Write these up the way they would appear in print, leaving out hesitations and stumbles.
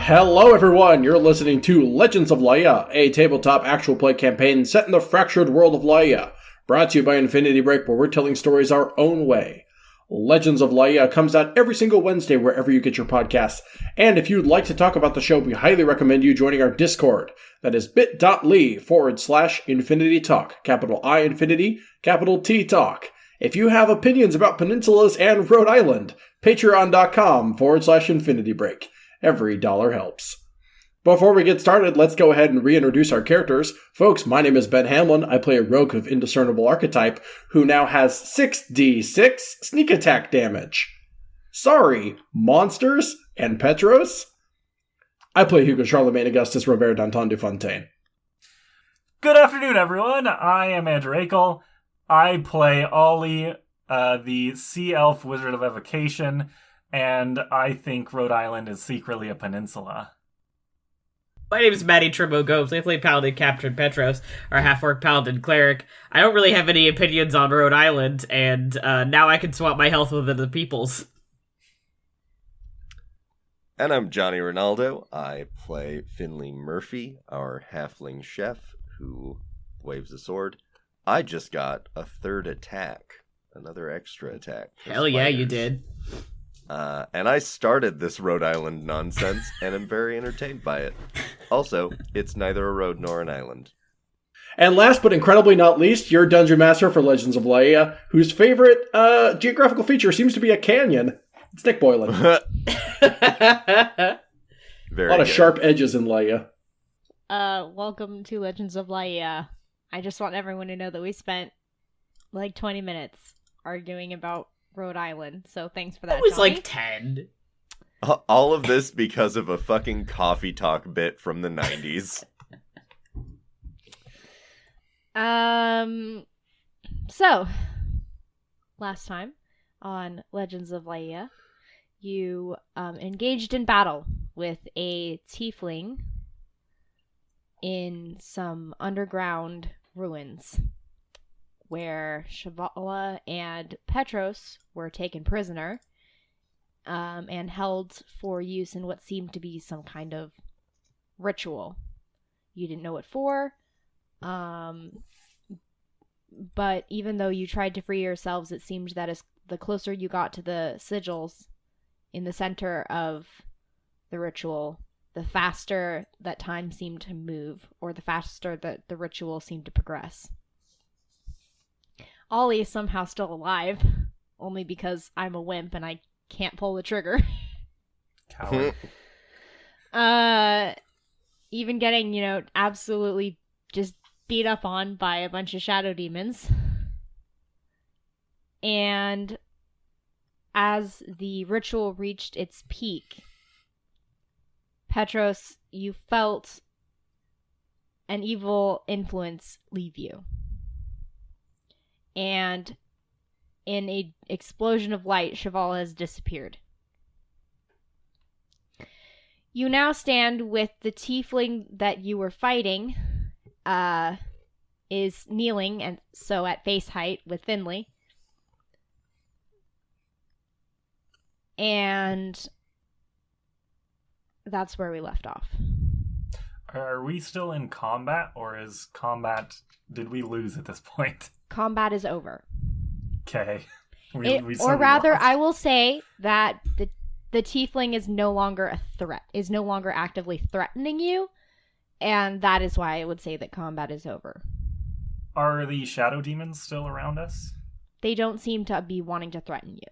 Hello everyone, you're listening to Legends of Laia, a tabletop actual play campaign set in the fractured world of Laia, brought to you by Infinity Break, where we're telling stories our own way. Legends of Laia comes out every single Wednesday wherever you get your podcasts, and if you'd like to talk about the show, we highly recommend you joining our Discord. That is bit.ly/Infinity Talk, capital I Infinity, capital T Talk. If you have opinions about peninsulas and Rhode Island, patreon.com/Infinity Break. Every dollar helps. Before we get started, let's go ahead and reintroduce our characters. Folks, my name is Ben Hamlin. I play a rogue of indiscernible archetype who now has 6d6 sneak attack damage. Sorry, monsters and Petros? I play Hugo Charlemagne Augustus Robert Danton de Fontaine. Good afternoon, everyone. I am Andrew Akel. I play Ollie, the Sea Elf Wizard of Evocation, and I think Rhode Island is secretly a peninsula. My name is Maddie Trimbo Gomes. I play Paladin Captain Petros, our half-orc Paladin Cleric. I don't really have any opinions on Rhode Island, and now I can swap my health with the peoples. And I'm Johnny Ronaldo. I play Finley Murphy, our halfling chef, who waves a sword. I just got a third attack, another extra attack. Hell yeah, you did. And I started this Rhode Island nonsense, and am very entertained by it. Also, it's neither a road nor an island. And last but incredibly not least, your Dungeon Master for Legends of Laia, whose favorite geographical feature seems to be a canyon. It's Nick Boylan. A lot of sharp edges in Laia. Welcome to Legends of Laia. I just want everyone to know that we spent like 20 minutes arguing about Rhode Island, so thanks for that. It was Johnny. like 10. All of this because of a fucking coffee talk bit from the 90s. So, last time on Legends of Laia, you engaged in battle with a tiefling in some underground ruins, where Shavala and Petros were taken prisoner and held for use in what seemed to be some kind of ritual. You didn't know what for, but even though you tried to free yourselves, it seemed that as the closer you got to the sigils in the center of the ritual, the faster that time seemed to move, or the faster that the ritual seemed to progress. Ollie is somehow still alive, only because I'm a wimp and I can't pull the trigger. Coward. Even getting, absolutely just beat up on by a bunch of shadow demons. And as the ritual reached its peak, Petros, you felt an evil influence leave you. And in an explosion of light, Cheval has disappeared. You now stand with the tiefling that you were fighting, is kneeling, and so at face height with Finley. And that's where we left off. Are we still in combat, or is combat... Did we lose at this point? Combat is over. Okay. I will say that the tiefling is no longer a threat, is no longer actively threatening you, and that is why I would say that combat is over. Are the shadow demons still around us? They don't seem to be wanting to threaten you.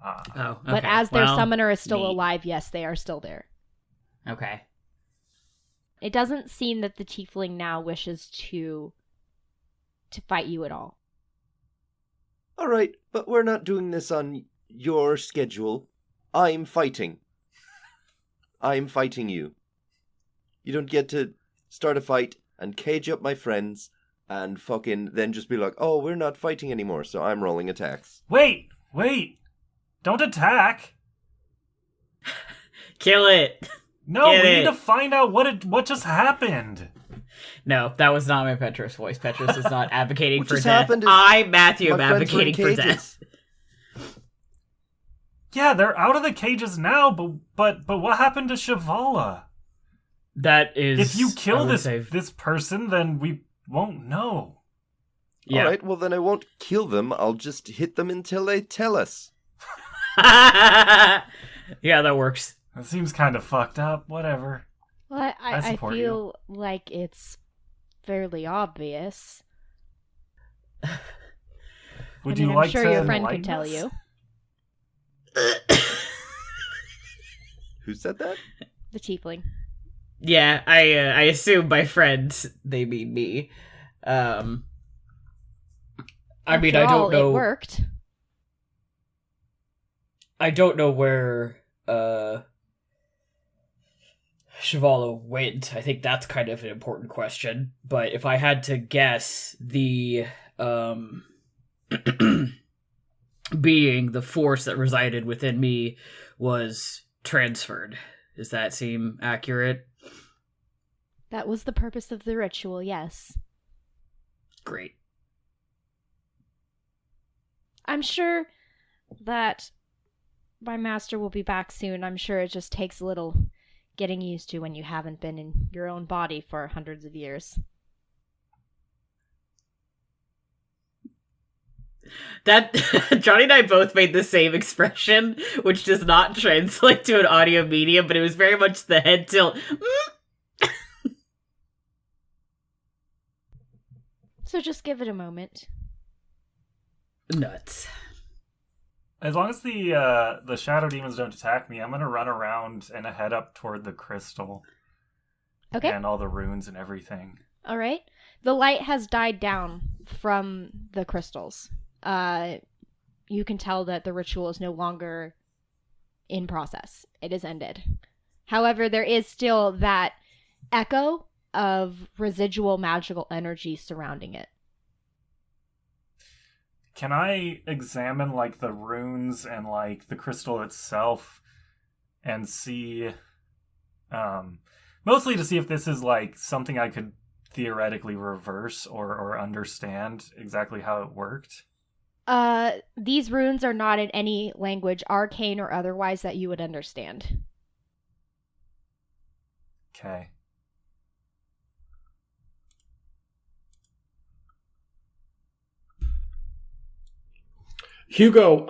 Oh, okay. But as their summoner is still alive, yes, they are still there. Okay. It doesn't seem that the tiefling now wishes to fight you at all. All right, but we're not doing this on your schedule. I'm fighting. I'm fighting you. You don't get to start a fight and cage up my friends and fucking then just be like, oh, we're not fighting anymore, so I'm rolling attacks. Wait! Don't attack! Kill it! No, we need to find out what just happened. No, that was not my Petros voice. Petros is not advocating for death. Happened is Matthew, am advocating for death. Yeah, they're out of the cages now, but what happened to Shivala? That is... If you kill I would say- this person, then we won't know. Yeah. Alright, well then I won't kill them, I'll just hit them until they tell us. Yeah, that works. That seems kind of fucked up. Whatever. Well, I support feel like it's fairly obvious. Would I mean, you I'm like sure to your friend can enlighten tell us? you. Who said that? The tiefling. Yeah, I assume by friends they mean me. I mean, After I all, don't know. It worked. I don't know where Shivala went. I think that's kind of an important question. But if I had to guess, the being, the force that resided within me was transferred. Does that seem accurate? That was the purpose of the ritual, yes. Great. I'm sure that my master will be back soon. I'm sure it just takes a little getting used to when you haven't been in your own body for hundreds of years. That Johnny and I both made the same expression, which does not translate to an audio medium, but it was very much the head tilt. So just give it a moment. Nuts. As long as the shadow demons don't attack me, I'm gonna run around and head up toward the crystal. Okay. And all the runes and everything. All right. The light has died down from the crystals. You can tell that the ritual is no longer in process. It is ended. However, there is still that echo of residual magical energy surrounding it. Can I examine, like, the runes and, like, the crystal itself and see... mostly to see if this is, like, something I could theoretically reverse or understand exactly how it worked? These runes are not in any language, arcane or otherwise, that you would understand. Okay. Hugo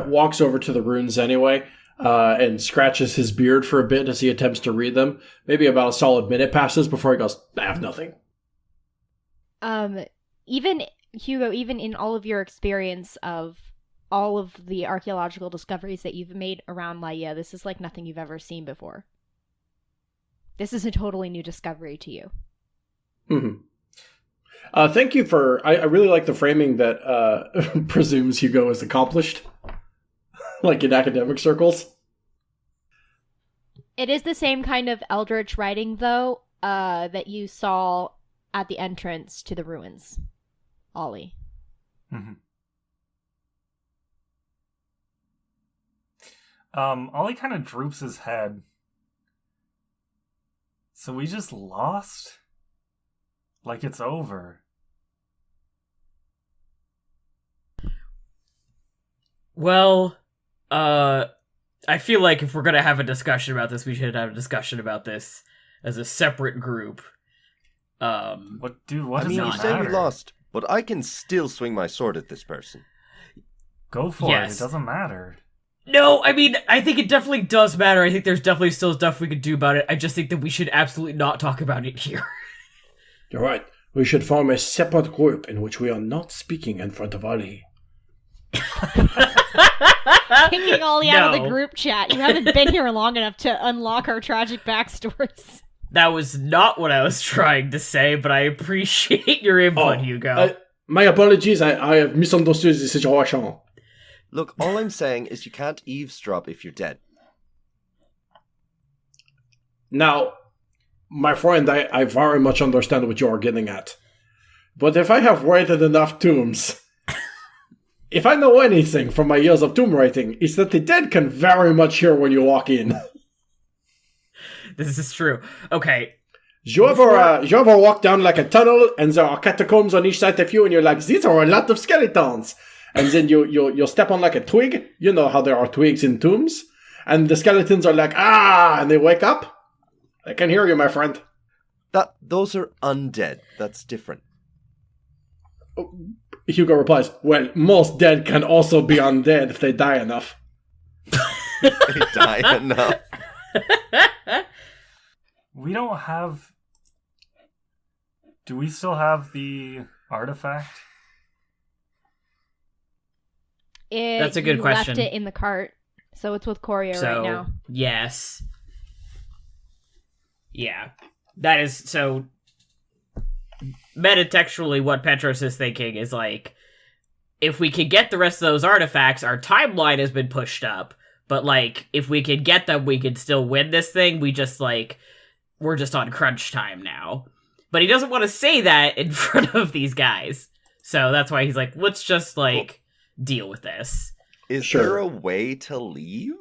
walks over to the runes anyway and scratches his beard for a bit as he attempts to read them. Maybe about a solid minute passes before he goes, I have nothing. Even, Hugo, even in all of your experience of all of the archaeological discoveries that you've made around Laia, this is like nothing you've ever seen before. This is a totally new discovery to you. Mm-hmm. Thank you for... I really like the framing that presumes Hugo is accomplished. Like in academic circles. It is the same kind of eldritch writing, though, that you saw at the entrance to the ruins. Ollie. Mm-hmm. Ollie kind of droops his head. So we just lost? Like it's over. Well, I feel like if we're gonna have a discussion about this, we should have a discussion about this as a separate group. What does I mean, it you say we matter? lost, but I can still swing my sword at this person. Go for Yes. it. It doesn't matter. No, I mean, I think it definitely does matter. I think there's definitely still stuff we could do about it. I just think that we should absolutely not talk about it here. You're right. We should form a separate group in which we are not speaking in front of Ali. Kicking Ollie out of the No. group chat. You haven't been here long enough to unlock our tragic backstories. That was not what I was trying to say, but I appreciate your input, Hugo. My apologies, I have misunderstood the situation. Look, all I'm saying is you can't eavesdrop if you're dead. Now, my friend, I very much understand what you are getting at. But if I have written enough tombs, if I know anything from my years of tomb writing, it's that the dead can very much hear when you walk in. This is true. Okay. You ever walk down like a tunnel and there are catacombs on each side of you and you're like, these are a lot of skeletons. And then you'll step on like a twig. You know how there are twigs in tombs. And the skeletons are like, ah, and they wake up. I can hear you, my friend. Those are undead. That's different. Hugo replies, well, most dead can also be undead if they die enough. They die enough. We don't have... Do we still have the artifact? That's a good question. You left it in the cart, so it's with Courier right now. Yes. Yeah. That is, so... Metatextually, what Petros is thinking is, like, if we could get the rest of those artifacts, our timeline has been pushed up, but, like, if we could get them, we could still win this thing. We just, like, we're just on crunch time now. But he doesn't want to say that in front of these guys. So that's why he's like, let's just, like, deal with this. Is there a way to leave?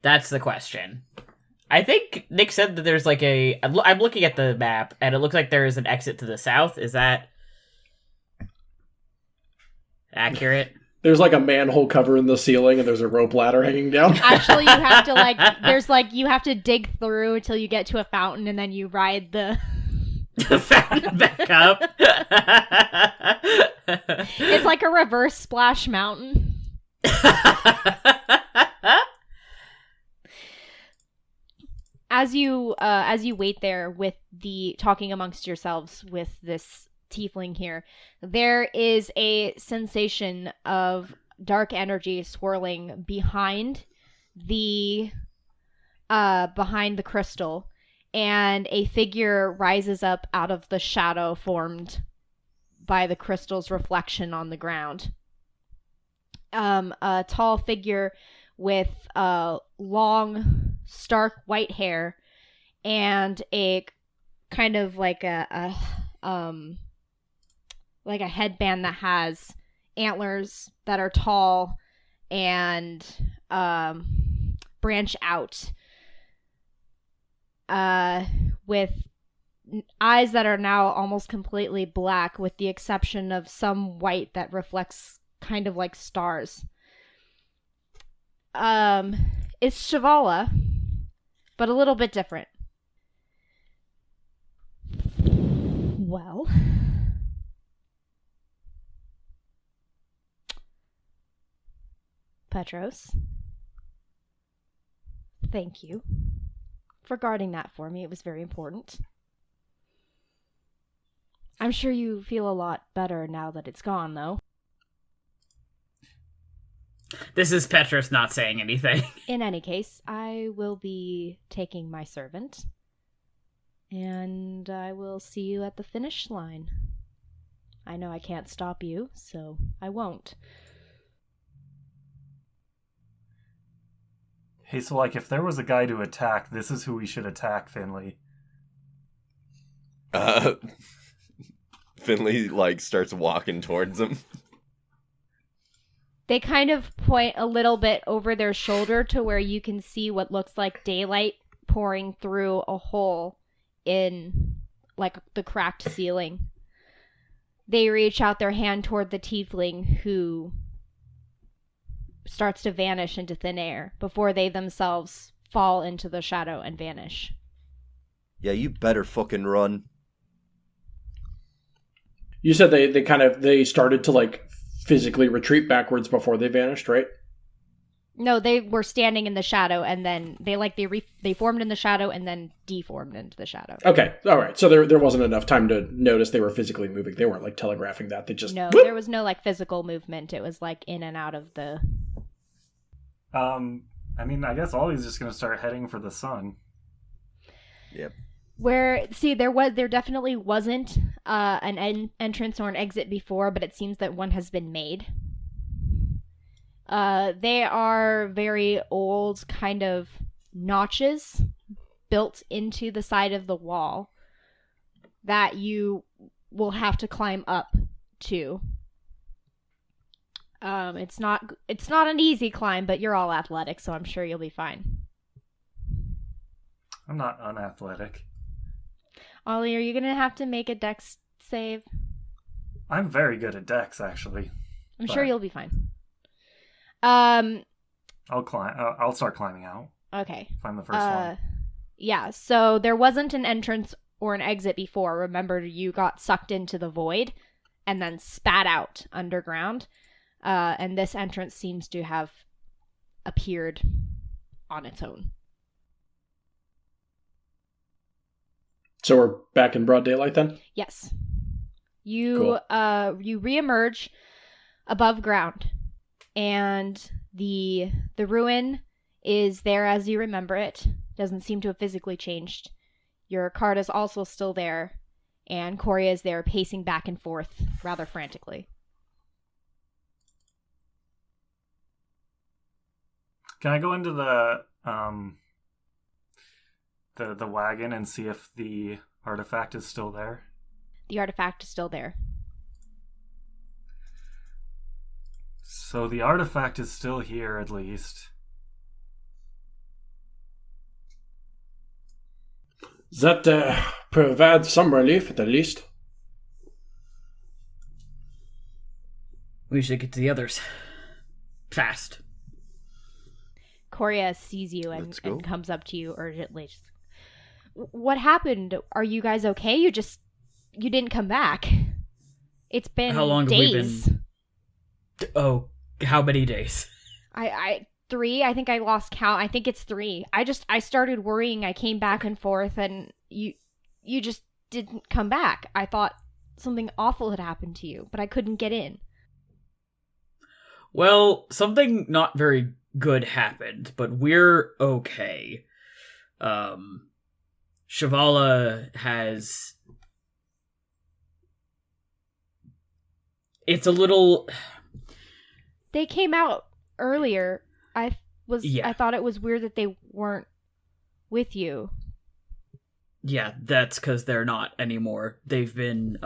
That's the question. I think Nick said that there's, like, I'm looking at the map, and it looks like there is an exit to the south. Is that accurate? There's, like, a manhole cover in the ceiling, and there's a rope ladder hanging down. Actually, you have to, like, you have to dig through until you get to a fountain, and then you ride the fountain back up. It's like a reverse splash mountain. As you wait there with the talking amongst yourselves with this tiefling here, there is a sensation of dark energy swirling behind the crystal, and a figure rises up out of the shadow formed by the crystal's reflection on the ground. A tall figure with long, stark white hair and a kind of like a headband that has antlers that are tall and branch out, with eyes that are now almost completely black, with the exception of some white that reflects kind of like stars. It's Shivala, but a little bit different. Well, Petros, thank you for guarding that for me. It was very important. I'm sure you feel a lot better now that it's gone, though. This is Petros not saying anything. In any case, I will be taking my servant, and I will see you at the finish line. I know I can't stop you, so I won't. Hey, so, like, if there was a guy to attack, this is who we should attack, Finley. Finley, like, starts walking towards him. They kind of point a little bit over their shoulder to where you can see what looks like daylight pouring through a hole in, like, the cracked ceiling. They reach out their hand toward the tiefling, who starts to vanish into thin air before they themselves fall into the shadow and vanish. Yeah, you better fucking run. You said they started to, like, physically retreat backwards before they vanished, right? No, they were standing in the shadow, and then they formed in the shadow and then deformed into the shadow. Okay, all right. So there wasn't enough time to notice they were physically moving. They weren't, like, telegraphing that. They just... No, whoop! there was no, like, physical movement. It was, like, in and out of the... I mean, I guess Ollie's just gonna start heading for the sun. Yep. There definitely wasn't an entrance or an exit before, but it seems that one has been made. They are very old kind of notches built into the side of the wall that you will have to climb up to. It's not an easy climb, but you're all athletic, so I'm sure you'll be fine. I'm not unathletic. Ollie, are you gonna have to make a dex save? I'm very good at dex, actually. I'm sure But- you'll be fine. I'll climb. I'll start climbing out. Okay. If I'm the first one. Yeah, so there wasn't an entrance or an exit before. Remember, you got sucked into the void and then spat out underground. And this entrance seems to have appeared on its own. So we're back in broad daylight then? Yes. You you reemerge above ground, and the ruin is there as you remember it. Doesn't seem to have physically changed. Your card is also still there, and Coria is there pacing back and forth rather frantically. Can I go into the wagon and see if the artifact is still there? The artifact is still there. So the artifact is still here, at least. That provides some relief, at the least. We should get to the others. Fast. Coria sees you Let's go. and comes up to you urgently. What happened? Are you guys okay? You didn't come back. It's been How long days. have we been? Oh, how many days? I 3. I think I lost count. I think it's 3. I started worrying. I came back and forth, and you just didn't come back. I thought something awful had happened to you, but I couldn't get in. Well, something not very good happened, but we're okay. Shavala has... It's a little... They came out earlier. I thought it was weird that they weren't with you. Yeah, that's because they're not anymore. They've been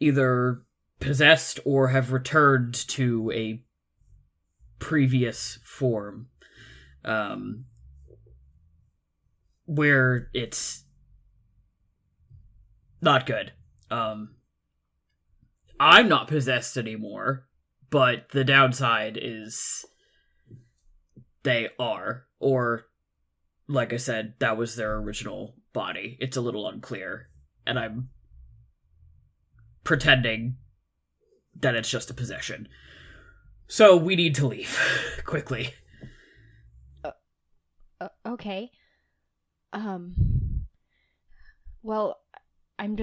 either possessed or have returned to a previous form, where it's not good. I'm not possessed anymore, but the downside is they are, or like I said, that was their original body. It's a little unclear, and I'm pretending that it's just a possession. So we need to leave quickly. Okay. Well, I'm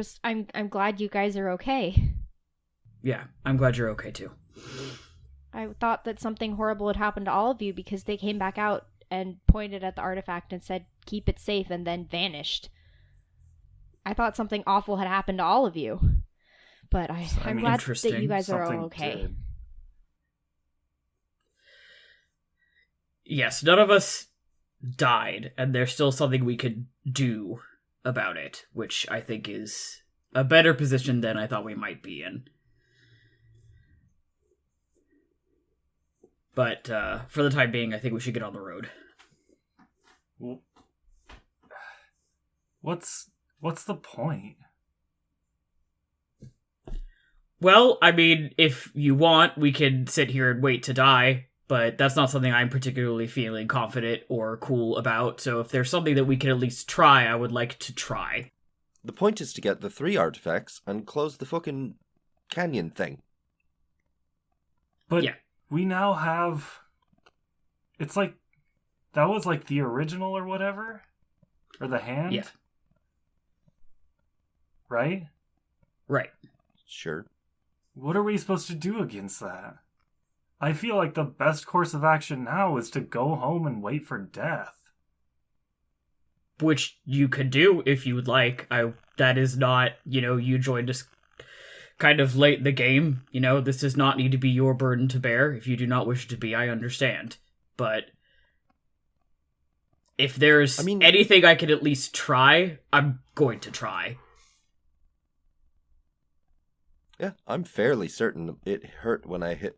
glad you guys are okay. Yeah, I'm glad you're okay too. I thought that something horrible had happened to all of you because they came back out and pointed at the artifact and said, "Keep it safe," and then vanished. I thought something awful had happened to all of you. But I'm glad that you guys are all Something okay. did. Yes, none of us died, and there's still something we could do about it, which I think is a better position than I thought we might be in. But for the time being, I think we should get on the road. Well, what's the point? Well, I mean, if you want, we can sit here and wait to die, but that's not something I'm particularly feeling confident or cool about, so if there's something that we can at least try, I would like to try. The point is to get the 3 artifacts and close the fucking canyon thing. But Yeah. we now have... It's like... That was like the original or whatever? Or the hand? Yeah. Right? Right. Sure. What are we supposed to do against that? I feel like the best course of action now is to go home and wait for death. Which you could do if you would like. That is not, you joined us kind of late in the game. This does not need to be your burden to bear. If you do not wish it to be, I understand. But if there's anything I could at least try, I'm going to try. Yeah, I'm fairly certain it hurt when I hit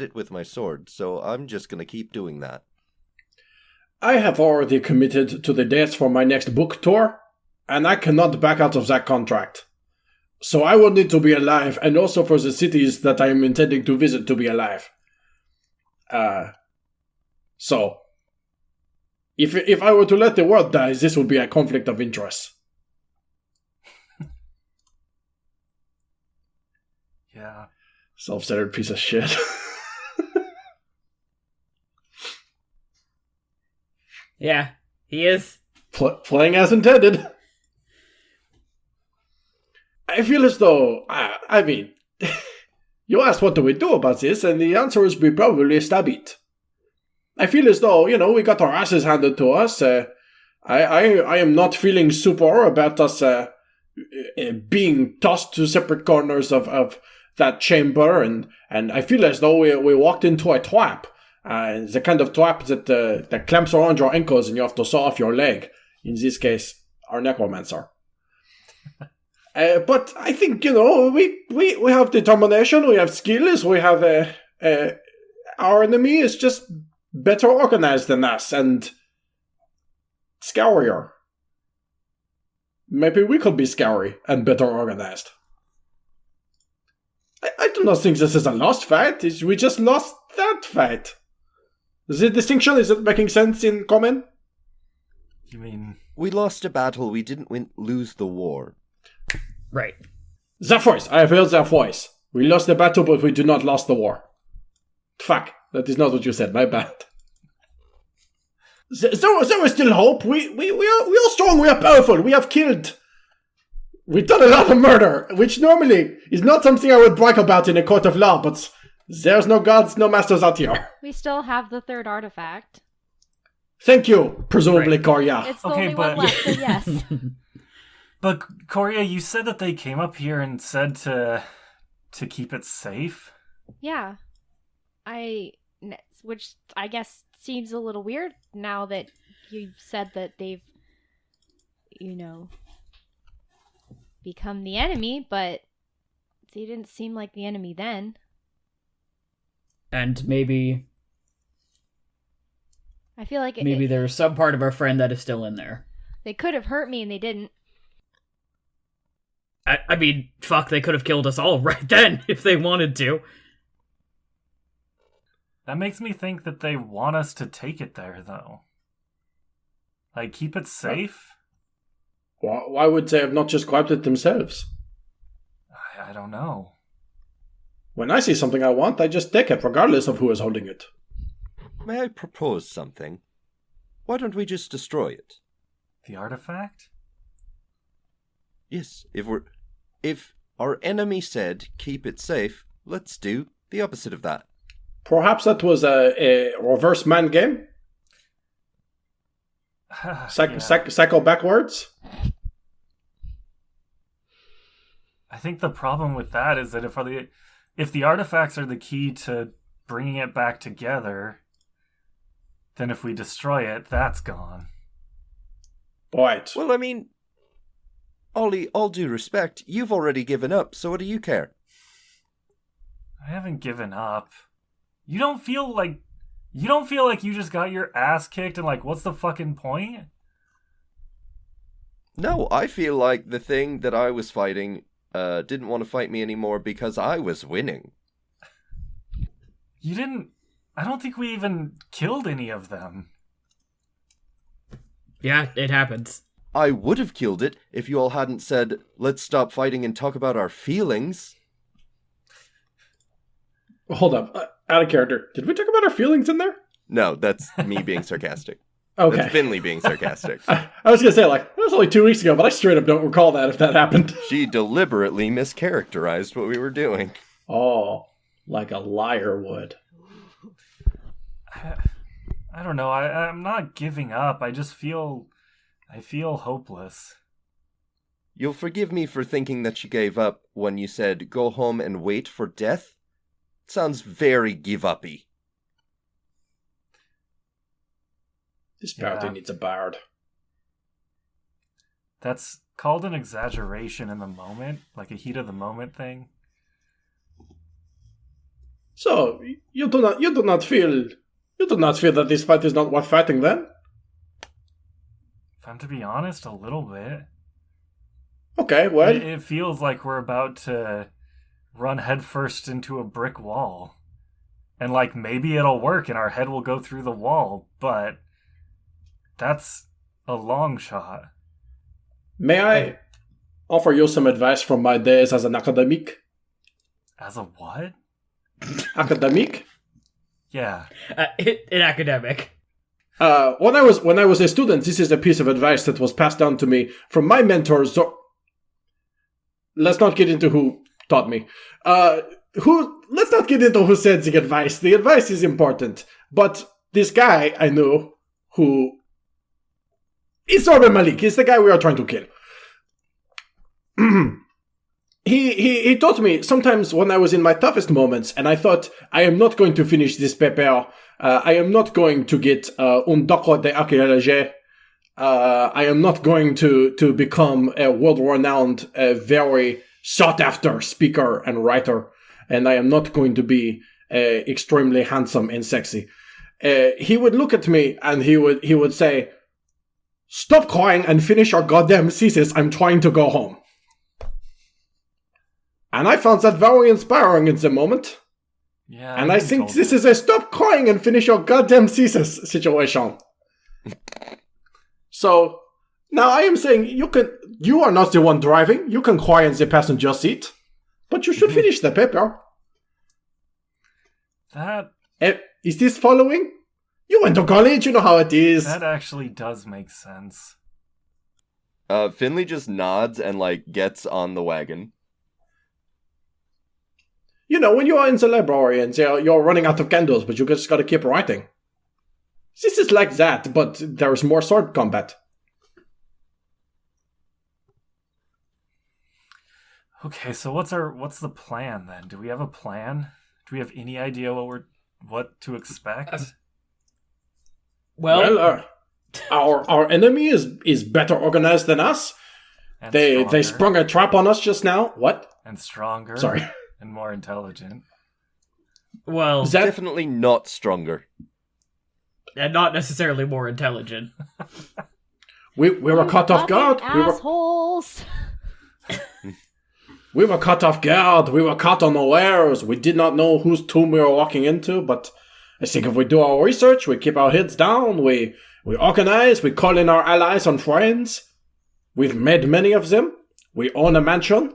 it with my sword, so I'm just gonna keep doing that. I have already committed to the dates for my next book tour, and I cannot back out of that contract. So I will need to be alive, and also for the cities that I am intending to visit to be alive. So, if I were to let the world die, this would be a conflict of interest. Yeah. Self-centered piece of shit. Yeah, he is. Playing as intended. I feel as though, I mean, you asked what do we do about this, and the answer is we probably stab it. I feel as though, we got our asses handed to us. I am not feeling super about us being tossed to separate corners of that chamber, and I feel as though we walked into a trap. The kind of trap that clamps around your ankles and you have to saw off your leg. In this case, our necromancer. But I think, we have determination, we have skills, we have our enemy is just better organized than us and scarier. Maybe we could be scary and better organized. I do not think this is a lost fight. We just lost that fight. The distinction, is it making sense in common? You mean... We lost a battle, we didn't lose the war. Right. The voice. I have heard the voice. We lost the battle, but we do not lost the war. Fuck. That is not what you said. My bad. There is still hope. We are strong. We are powerful. We have killed. We've done a lot of murder, which normally is not something I would brag about in a court of law, but there's no gods, no masters out here. We still have the third artifact. Thank you, presumably, Right. Korya. It's the Okay, only but- one left, so yes. But, Korea, you said that they came up here and said to keep it safe? Yeah. Which I guess seems a little weird now that you've said that they've, become the enemy, but they didn't seem like the enemy then. And maybe I feel like there's some part of our friend that is still in there. they could have hurt me and they didn't. I mean, fuck, they could have killed us all right then if they wanted to. That makes me think that they want us to take it there, though. Like, keep it safe? Why would they have not just grabbed it themselves? I don't know. When I see something I want, I just take it, regardless of who is holding it. May I propose something? Why don't we just destroy it? The artifact? Yes, if our enemy said keep it safe, let's do the opposite of that. Perhaps that was a reverse man game? Yeah. Cycle backwards? I think the problem with that is that if the artifacts are the key to bringing it back together, then if we destroy it, that's gone. Right. Well, I mean, Ollie, all due respect, you've already given up, so what do you care? I haven't given up. You don't feel like you just got your ass kicked and like, what's the fucking point? No, I feel like the thing that I was fighting didn't want to fight me anymore because I was winning. You didn't... I don't think we even killed any of them. Yeah, it happens. I would have killed it if you all hadn't said, let's stop fighting and talk about our feelings. Hold up. Out of character. Did we talk about our feelings in there? No, that's me being sarcastic. Okay. That's Finley being sarcastic. I was going to say, that was only 2 weeks ago, but I straight up don't recall that if that happened. She deliberately mischaracterized what we were doing. Oh, like a liar would. I don't know. I'm not giving up. I feel hopeless. You'll forgive me for thinking that you gave up when you said, go home and wait for death? Sounds very give-uppy. This party Yeah. needs a bard. That's called an exaggeration in the moment, like a heat of the moment thing. So, you do not feel that this fight is not worth fighting then? If I'm to be honest, a little bit. Okay, well, It feels like we're about to run headfirst into a brick wall. And, like, maybe it'll work and our head will go through the wall, but that's a long shot. may I offer you some advice from my days as an academic? As a what? Academic? Yeah. An academic. When I was a student, this is a piece of advice that was passed down to me from my mentors. Let's not get into who taught me. Let's not get into who said the advice. The advice is important. But this guy I knew who... Isor Malik is the guy we are trying to kill. He taught me sometimes when I was in my toughest moments and I thought, I am not going to finish this paper. I am not going to get un doctorat d'archéologie. I am not going to become a world-renowned, very sought-after speaker and writer. And I am not going to be extremely handsome and sexy. He would look at me and he would say, stop crying and finish your goddamn thesis. I'm trying to go home. And I found that very inspiring in the moment. Yeah. And I think this is a stop crying and finish your goddamn thesis situation. So, now I am saying you are not the one driving. You can cry in the passenger seat. But you should finish the paper. Is this following? You went to college, you know how it is. That actually does make sense. Finley just nods and, like, gets on the wagon. You know, when you are in the library and you're running out of candles, but you just gotta keep writing. This is like that, but there's more sword combat. Okay, so what's the plan then? Do we have a plan? Do we have any idea what to expect? Well, our enemy is better organized than us. And They stronger, sprung a trap on us just now. What? and stronger. Sorry. And more intelligent. well, Is that Definitely not stronger. and not necessarily more intelligent. we were caught off guard. Assholes. We were caught off guard. We were caught unawares. We did not know whose tomb we were walking into, but I think if we do our research, we keep our heads down, we organize, we call in our allies and friends. We've made many of them. We own a mansion.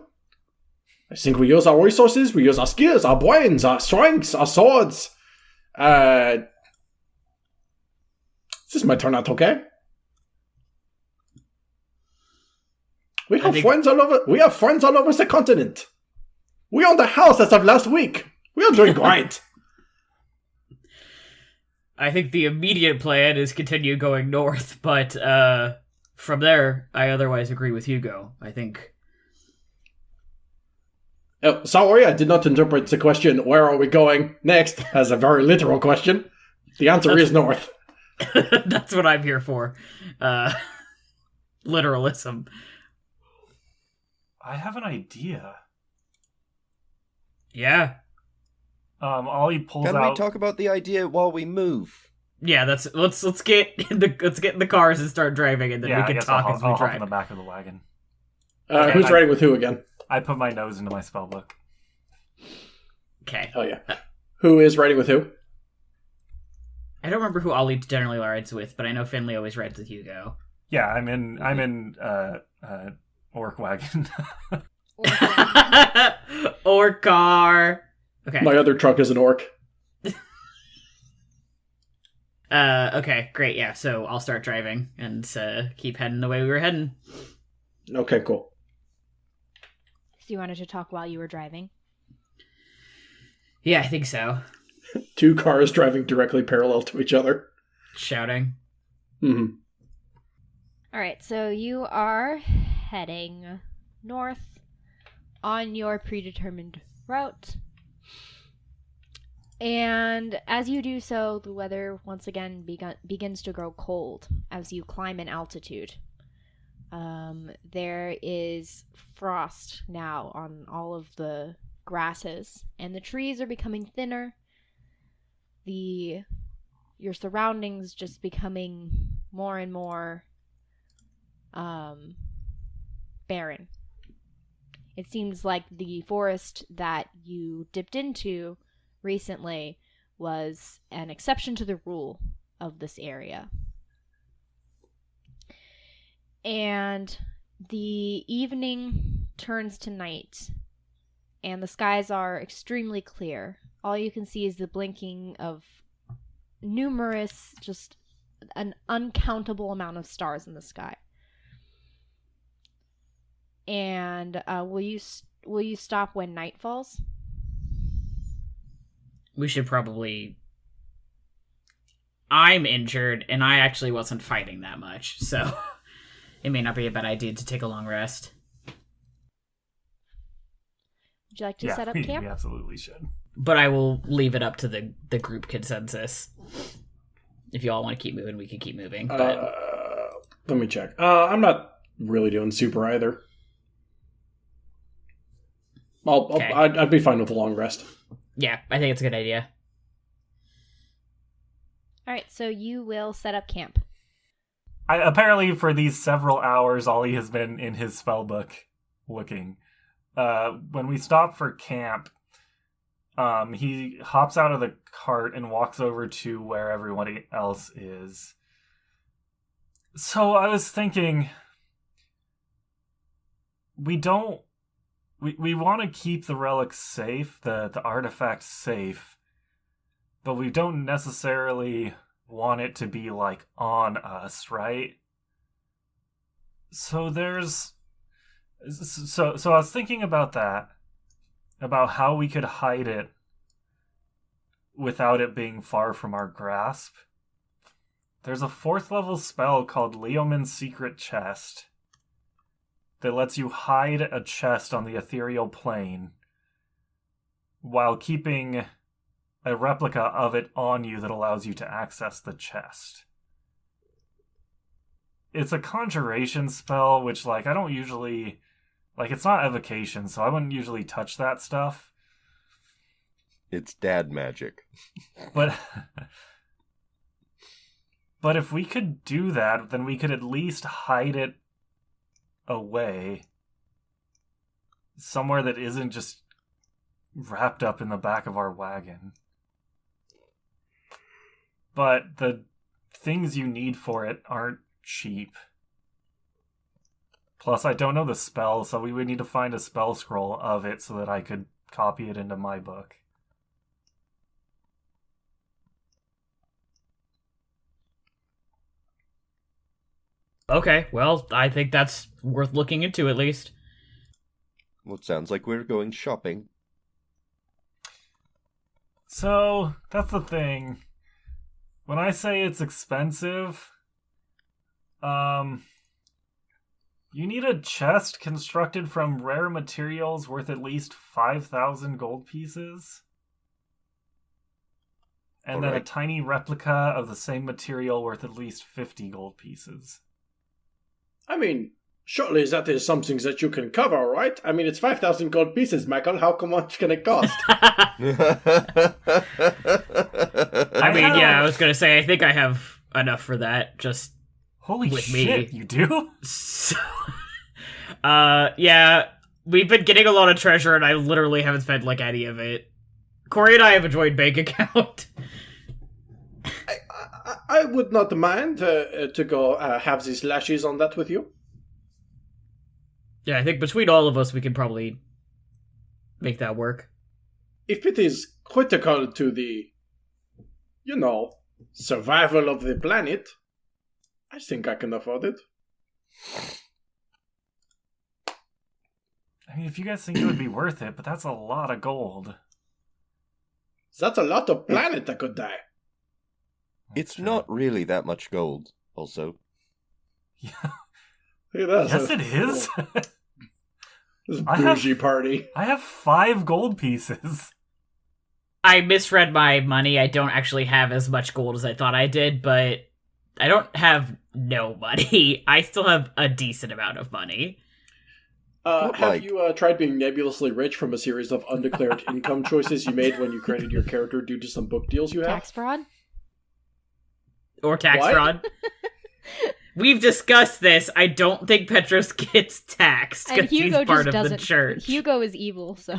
I think we use our resources, we use our skills, our brains, our strengths, our swords. This might turn out okay. We have friends all over the continent. We own the house as of last week. We are doing great. I think the immediate plan is continue going north, but from there, I otherwise agree with Hugo. I think... Oh, sorry, I did not interpret the question, where are we going next, as a very literal question. The answer is north. That's what I'm here for. Literalism. I have an idea. Yeah. Ollie pulls Can out. we talk about the idea while we move? Yeah, let's get in the cars and start driving, and then we I can guess talk I'll as we hop in drive. the back of the wagon. Who's riding with who again? I put my nose into my spell book. Okay. Oh yeah. Who is riding with who? I don't remember who Ollie generally rides with, but I know Finley always rides with Hugo. Yeah, I'm in orc wagon. Or car. Okay. My other truck is an orc. Okay, great. Yeah, so I'll start driving and keep heading the way we were heading. Okay, cool. So you wanted to talk while you were driving? Yeah, I think so. Two cars driving directly parallel to each other. Shouting. Mm-hmm. All right, so you are heading north on your predetermined route. And as you do so, the weather once again begins to grow cold as you climb in altitude. There is frost now on all of the grasses, and the trees are becoming thinner. Your surroundings just becoming more and more barren It seems like the forest that you dipped into recently was an exception to the rule of this area. And the evening turns to night, and the skies are extremely clear. All you can see is the blinking of numerous, just an uncountable amount of stars in the sky. And will you stop when night falls? We should probably... I'm injured, and I actually wasn't fighting that much, so it may not be a bad idea to take a long rest. Would you like to set up camp? We absolutely should. But I will leave it up to the group consensus. If you all want to keep moving, we can keep moving. But... let me check. I'm not really doing super either. I'd be fine with a long rest. Yeah, I think it's a good idea. All right, so you will set up camp. Apparently, for these several hours, Ollie has been in his spell book looking. When we stop for camp, he hops out of the cart and walks over to where everybody else is. So I was thinking, we want to keep the relics safe, the artifacts safe, but we don't necessarily want it to be, like, on us, right? So So I was thinking about that, about how we could hide it without it being far from our grasp. There's a 4th level spell called Leomund's Secret Chest that lets you hide a chest on the ethereal plane while keeping a replica of it on you that allows you to access the chest. It's a conjuration spell, which, like, I don't usually... Like, it's not evocation, so I wouldn't usually touch that stuff. It's dad magic. But if we could do that, then we could at least hide it away somewhere that isn't just wrapped up in the back of our wagon. But the things you need for it aren't cheap. Plus, I don't know the spell, so we would need to find a spell scroll of it so that I could copy it into my book. Okay, well, I think that's worth looking into at least. Well, it sounds like we're going shopping. So, that's the thing. When I say it's expensive, you need a chest constructed from rare materials worth at least 5,000 gold pieces. And then a tiny replica of the same material worth at least 50 gold pieces. I mean, surely that is something that you can cover, right? I mean, it's 5,000 gold pieces, Michael. How much can it cost? I was going to say, I think I have enough for that, just Holy with shit, me. You do? So, yeah, we've been getting a lot of treasure, and I literally haven't spent, like, any of it. Corey and I have a joint bank account. I would not mind to go have these lashes on that with you. Yeah, I think between all of us, we can probably make that work. If it is critical to the, survival of the planet, I think I can afford it. I mean, if you guys think it would be worth it, but that's a lot of gold. That's a lot of planet that could die. It's not really that much gold, also. Yeah. Look at that. Yes, it is. This bougie party. I have 5 gold pieces. I misread my money. I don't actually have as much gold as I thought I did, but I don't have no money. I still have a decent amount of money. Have you tried being nebulously rich from a series of undeclared income choices you made when you created your character due to some book deals you have? Tax fraud? Or tax What? fraud. we've discussed this. I don't think Petros gets taxed And because he's Hugo part just of doesn't. the church. Hugo is evil, so.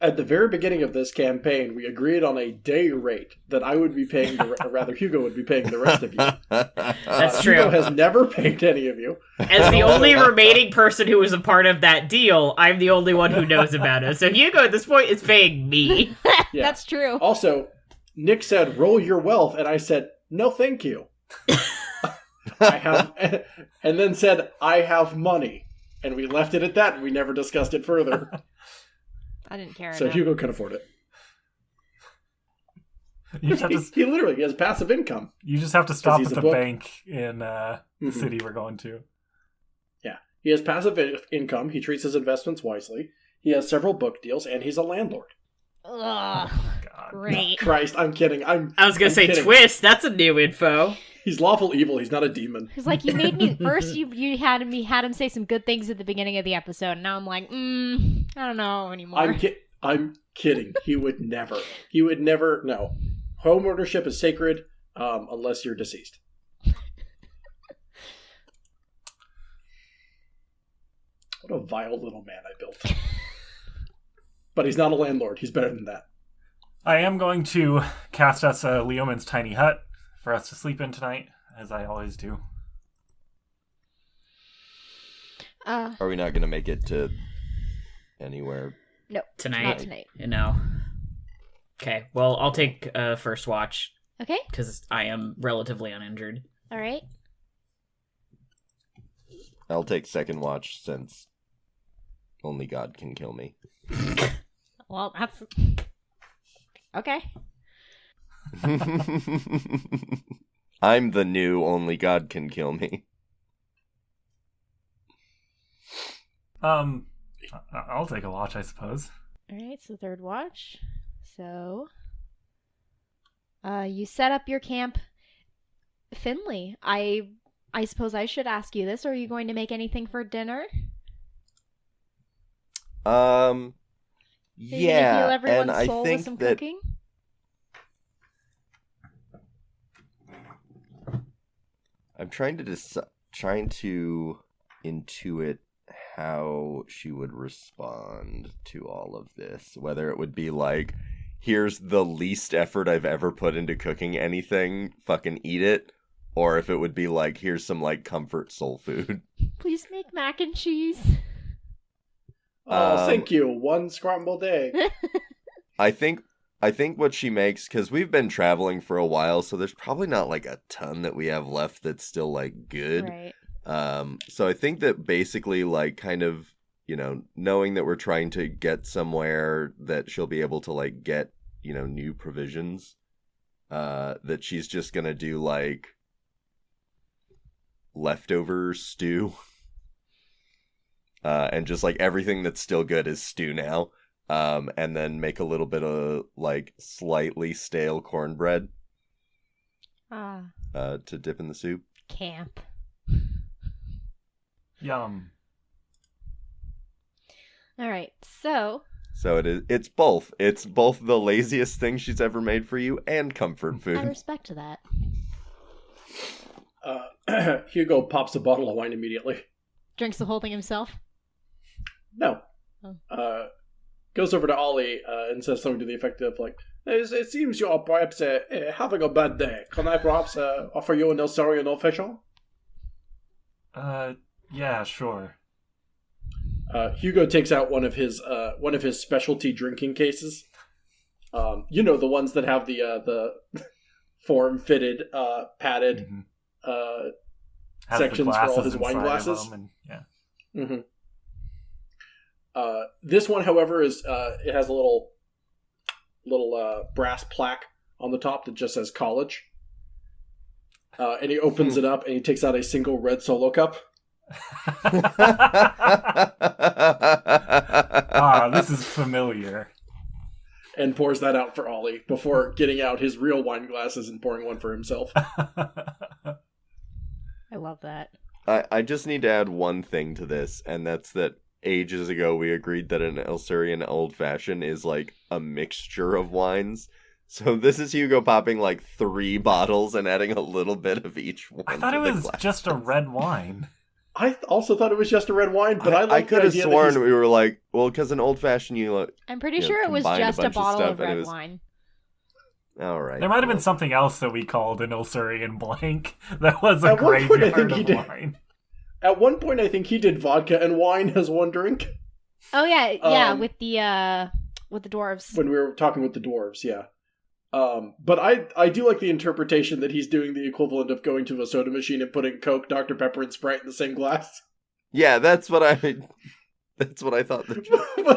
At the very beginning of this campaign, we agreed on a day rate that I would be paying, or rather Hugo would be paying the rest of you. That's true. Hugo has never paid any of you. As the only remaining person who was a part of that deal, I'm the only one who knows about it. So Hugo, at this point, is paying me. Yeah. That's true. Also, Nick said, roll your wealth, and I said, no thank you. I have, and then said, I have money. And we left it at that, and we never discussed it further. I didn't care So enough. Hugo can afford it. You just have to, He literally has passive income. you just have to stop he's at a the book. bank in the Mhm. city we're going to. Yeah. He has passive income. He treats his investments wisely. He has several book deals, and he's a landlord. Ugh, God. great. Christ, I'm kidding. I was gonna I'm say kidding. twist. That's a new info. He's lawful evil. He's not a demon. It's like you made me first. You had him say some good things at the beginning of the episode, and now I'm like, I don't know anymore. I'm kidding. He would never. He would never. No. Home ownership is sacred unless you're deceased. What a vile little man I built. But he's not a landlord. He's better than that. I am going to cast us a Leoman's tiny hut for us to sleep in tonight, as I always do. Are we not going to make it to anywhere? No, Tonight. not tonight. You know. Okay, well, I'll take first watch Okay, because I am relatively uninjured. all right. I'll take second watch since only God can kill me. Well, that's okay. I'm the new only God can kill me. I'll take a watch, I suppose. All right, so third watch. So, you set up your camp, Finley. I suppose I should ask you this. Are you going to make anything for dinner? Are you Yeah, gonna heal everyone's and I soul think with some that cooking? I'm trying to intuit how she would respond to all of this. Whether it would be like, here's the least effort I've ever put into cooking anything, fucking eat it. Or if it would be like, here's some like comfort soul food. Please make mac and cheese. Oh, thank you. One scrambled egg. I think what she makes, because we've been traveling for a while, so there's probably not like a ton that we have left that's still like good. Right. So I think that basically like kind of, you know, knowing that we're trying to get somewhere that she'll be able to like get, you know, new provisions, that she's just gonna do like leftover stew. And just like everything that's still good is stew now. And then make a little bit of like slightly stale cornbread to dip in the soup. Camp. Yum. All right, so So it's both. It's both the laziest thing she's ever made for you and comfort I food. respect that. Hugo pops a bottle of wine immediately. Drinks the whole thing himself. No. Oh. Goes over to Ollie and says something to the effect of, like, it seems you are perhaps having a bad day. Can I perhaps offer you an Ilsarian official? Yeah, sure. Hugo takes out one of his specialty drinking cases. You know, the ones that have the form-fitted, padded Has the sections for all his glasses wine inside of glasses. them and, yeah. Mm-hmm. This one, however, is it has a little brass plaque on the top that just says college. And he opens it up and he takes out a single red Solo cup. This is familiar. And pours that out for Ollie before getting out his real wine glasses and pouring one for himself. I love that. I just need to add one thing to this, and that's that ages ago we agreed that an Ilsurian old fashioned is like a mixture of wines. So this is Hugo popping like 3 bottles and adding a little bit of each one. I thought to it the was glass. just a red wine. I also thought it was just a red wine, but I I like the could have idea sworn that we were like, well, because an old fashioned I'm pretty Yeah, sure it was combined a just a bunch of bottle stuff of and it red was- wine. all right. There might have been well, something else that we called an Illyrian blank that was a At one point, I graveyard think he of did. wine. At one point, I think he did vodka and wine as one drink Oh yeah, Um, with the dwarves. when we were talking with the dwarves. Yeah. But I do like the interpretation that he's doing the equivalent of going to a soda machine and putting Coke, Dr. Pepper, and Sprite in the same glass. Yeah, that's what I thought. But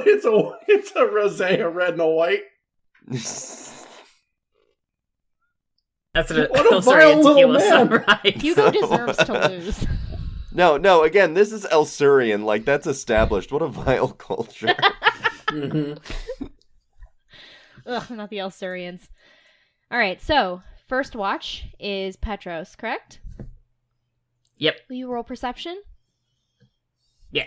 it's a rosé, a red, and a white. That's an What a Illyrian vile little tequila man. samurai. Hugo deserves to lose. No, again, this is Elsurian. Like, that's established. What a vile culture. Mm-hmm. Ugh, not the Elsurians. All right, so first watch is Petros, correct? Yep. Will you roll perception? Yeah.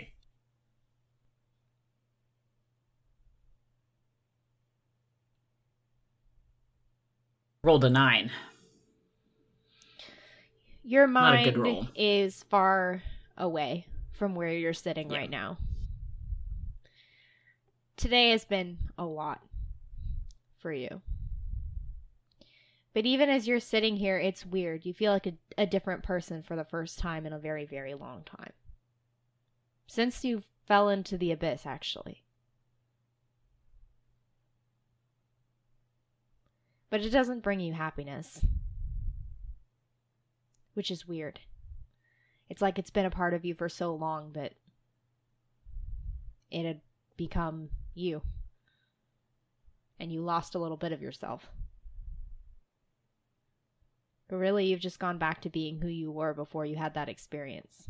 Rolled a 9. Your Not a good mind roll. is far away from where you're sitting Yeah. right now. Today has been a lot for you. But even as you're sitting here, it's weird. You feel like a different person for the first time in a very, very long time. Since you fell into the abyss, actually. But it doesn't bring you happiness. Which is weird. It's like it's been a part of you for so long that it had become you. And you lost a little bit of yourself. But really, you've just gone back to being who you were before you had that experience.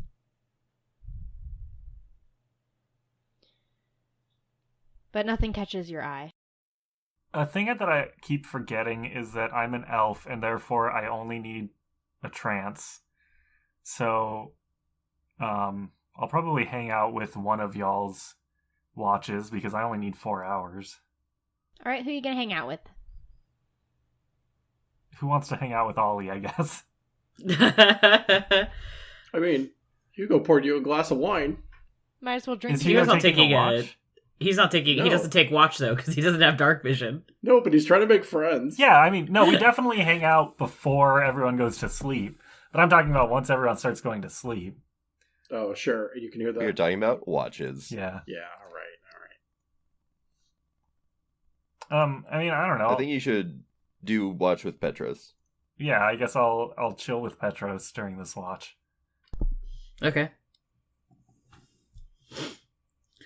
But nothing catches your eye. A thing that I keep forgetting is that I'm an elf, and therefore I only need a trance. So, I'll probably hang out with one of y'all's watches, because I only need 4 hours. Alright, who are you gonna hang out with? Who wants to hang out with Ollie, I guess? I mean, Hugo poured you a glass of wine. Might as well drink Is it. he Hugo's not not taking taking a a- watch? He's not taking. No. He doesn't take watch though because he doesn't have dark vision. No, but he's trying to make friends. Yeah, I mean, no, we definitely hang out before everyone goes to sleep. But I'm talking about once everyone starts going to sleep. Oh, sure. You can hear You're that. talking about watches. Yeah. Yeah, all right. I mean, I don't know. I think you should do watch with Petros. Yeah, I guess I'll chill with Petros during this watch. Okay.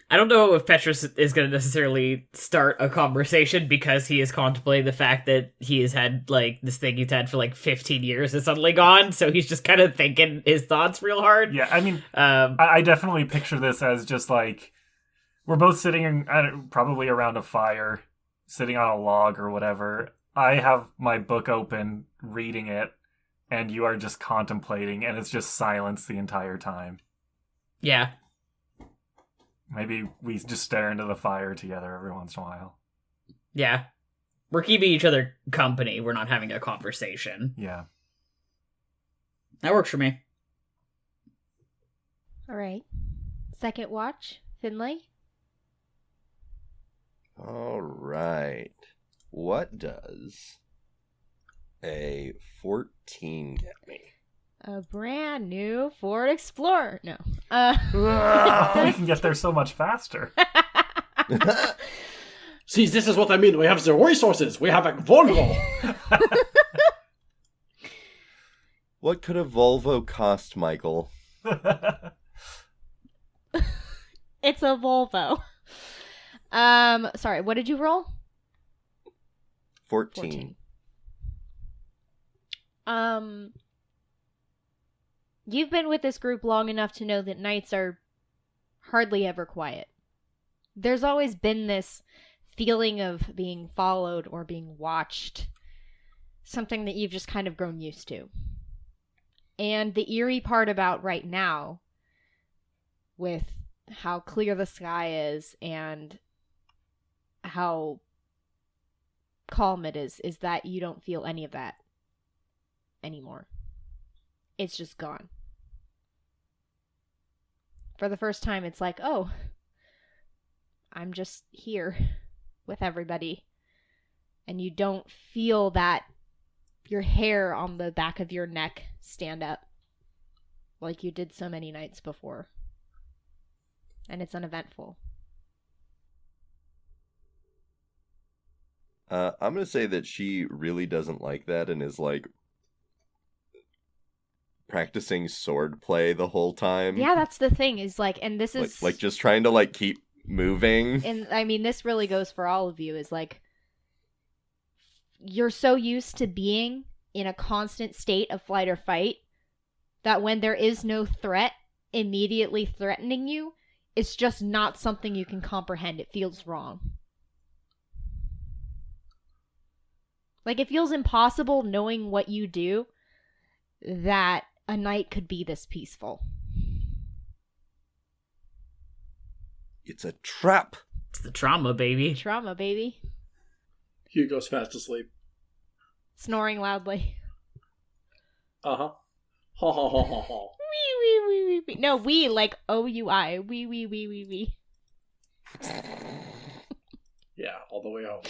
I don't know if Petrus is going to necessarily start a conversation because he is contemplating the fact that he has had, like, this thing he's had for, like, 15 years is suddenly gone, so he's just kind of thinking his thoughts real hard. Yeah, I mean, Um, I definitely picture this as just like we're both sitting probably around a fire, sitting on a log or whatever. I have my book open, reading it, and you are just contemplating, and it's just silence the entire time. yeah. Maybe we just stare into the fire together every once in a while. Yeah. We're keeping each other company. We're not having a conversation. Yeah. That works for me. Alright. Second watch, Finlay. All right. What does a 14 get me? A brand new Ford Explorer. No. We can get there so much faster. See, this is what I mean. We have the resources. We have a Volvo. What could a Volvo cost, Michael? It's a Volvo. Sorry, what did you roll? 14. You've been with this group long enough to know that nights are hardly ever quiet. There's always been this feeling of being followed or being watched. Something that you've just kind of grown used to. And the eerie part about right now, with how clear the sky is and how calm it is that you don't feel any of that anymore. It's just gone. For the first time, it's like, oh, I'm just here with everybody. And you don't feel that your hair on the back of your neck stand up like you did so many nights before. And it's uneventful. I'm going to say that she really doesn't like that and is, like, practicing sword play the whole time. Yeah, that's the thing, is like, and this is... Like just trying to, like, keep moving. And, I mean, this really goes for all of you, is like, you're so used to being in a constant state of flight or fight that when there is no threat immediately threatening you, it's just not something you can comprehend. It feels wrong. Like, it feels impossible, knowing what you do, that a night could be this peaceful. It's a trap. It's the trauma, baby. Trauma, baby. Hugo's fast asleep. Snoring loudly. Uh-huh. Ha ha ha ha ha. Wee. No, we, like O-U-I. Wee. Yeah, all the way home.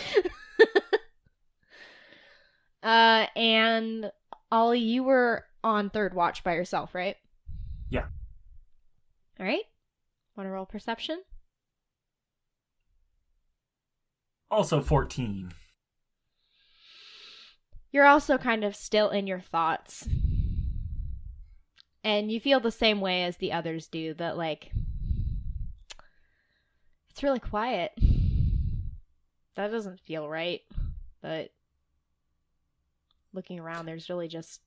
And Ollie, you were on third watch by yourself, right? Yeah. All right. Want to roll perception? Also 14. You're also kind of still in your thoughts. And you feel the same way as the others do, that, like, it's really quiet. That doesn't feel right. But looking around, there's really just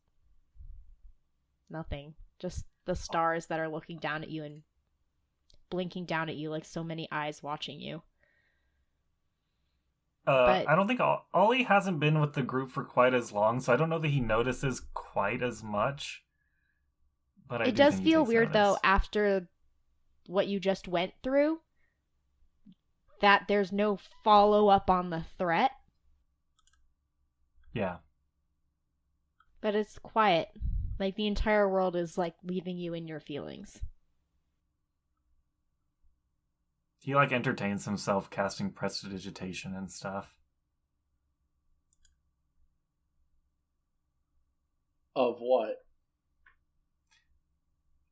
nothing. Just the stars that are looking down at you and blinking down at you like so many eyes watching you. I don't think Ollie hasn't been with the group for quite as long, so I don't know that he notices quite as much. But it does feel weird, though, after what you just went through, that there's no follow-up on the threat. Yeah. But it's quiet. Like, the entire world is, like, leaving you in your feelings. He, like, entertains himself casting prestidigitation and stuff. Of what?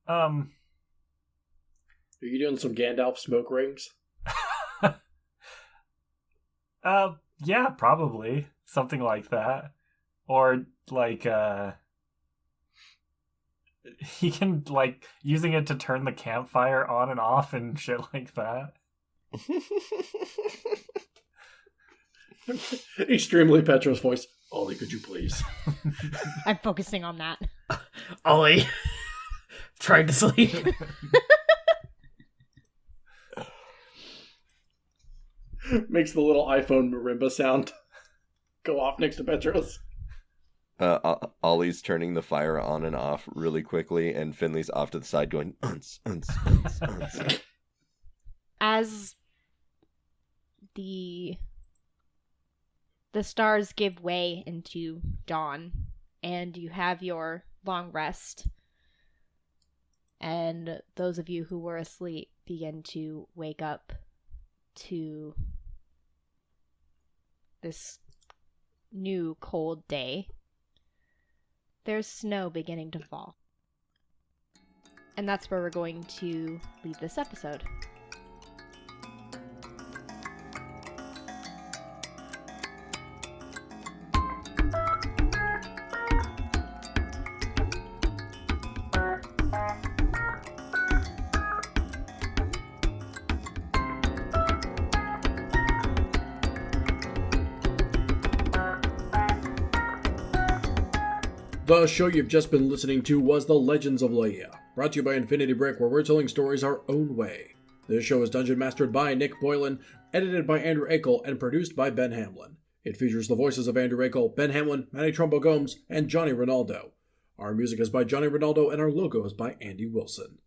Are you doing some Gandalf smoke rings? Yeah, probably. Something like that. Or, like, he can, like, using it to turn the campfire on and off and shit like that. Extremely Petro's voice. Ollie, could you please? I'm focusing on that. Ollie. Trying to sleep. Makes the little iPhone marimba sound go off next to Petro's. Ollie's turning the fire on and off really quickly, and Finley's off to the side going, uns. As the stars give way into dawn, and you have your long rest, and those of you who were asleep begin to wake up to this new cold day. There's snow beginning to fall. And that's where we're going to leave this episode. The show you've just been listening to was The Legends of Laia, brought to you by Infinity Brick, where we're telling stories our own way. This show is dungeon mastered by Nick Boylan, edited by Andrew Akel, and produced by Ben Hamlin. It features the voices of Andrew Akel, Ben Hamlin, Manny Trumbo Gomes, and Johnny Ronaldo. Our music is by Johnny Ronaldo, and our logo is by Andy Wilson.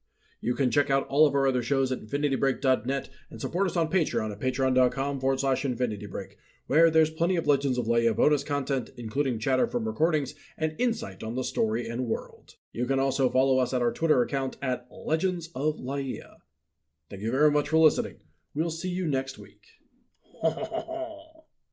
You can check out all of our other shows at infinitybreak.net and support us on Patreon at patreon.com/infinitybreak, where there's plenty of Legends of Laia bonus content, including chatter from recordings and insight on the story and world. You can also follow us at our Twitter account at Legends of Laia. Thank you very much for listening. We'll see you next week.